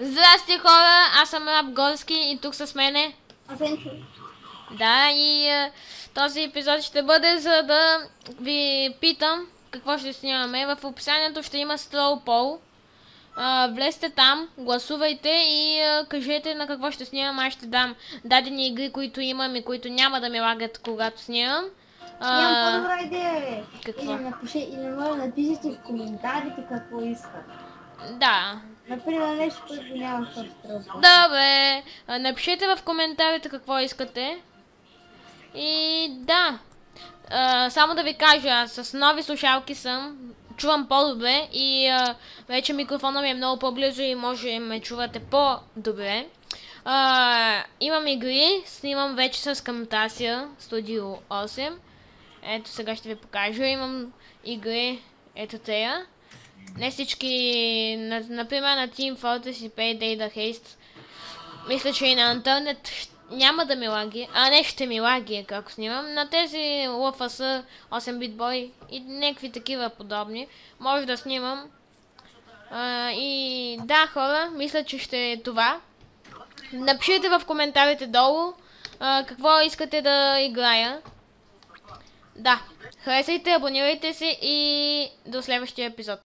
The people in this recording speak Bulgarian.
Здрасти хора, аз съм Раб Горски и тук с мене. Асенчо. Да, и този епизод ще бъде за да ви питам какво ще снимаме. В описанието ще има Stroll Poll. Влезте там, гласувайте и кажете на какво ще снимам. Аз ще дам дадени игри, които имам и които няма да ми лагат когато снимам. Имам по-добра идея, бе. Какво? Или може да напишете в коментарите какво искат. Да. Например, нещо, което няма в Стрелба. Добре, напишете в коментарите какво искате. И да, само да ви кажа, аз с нови слушалки съм, чувам по-добре и вече микрофона ми е много по-близо и може ме чувате по-добре. Имам игри, снимам вече с Camtasia Studio 8. Ето сега ще ви покажа, имам игри, ето тея. Не всички, например на Team Fortress 5 Data Haste. Мисля, че и на интернет няма да ми лаги, не ще ми лаги, как снимам. На тези LFS, 8-bit boy и някакви такива подобни може да снимам. И да, хора, мисля, че ще е това. Напишете в коментарите долу какво искате да играя. Да, харесайте, абонирайте се и до следващия епизод.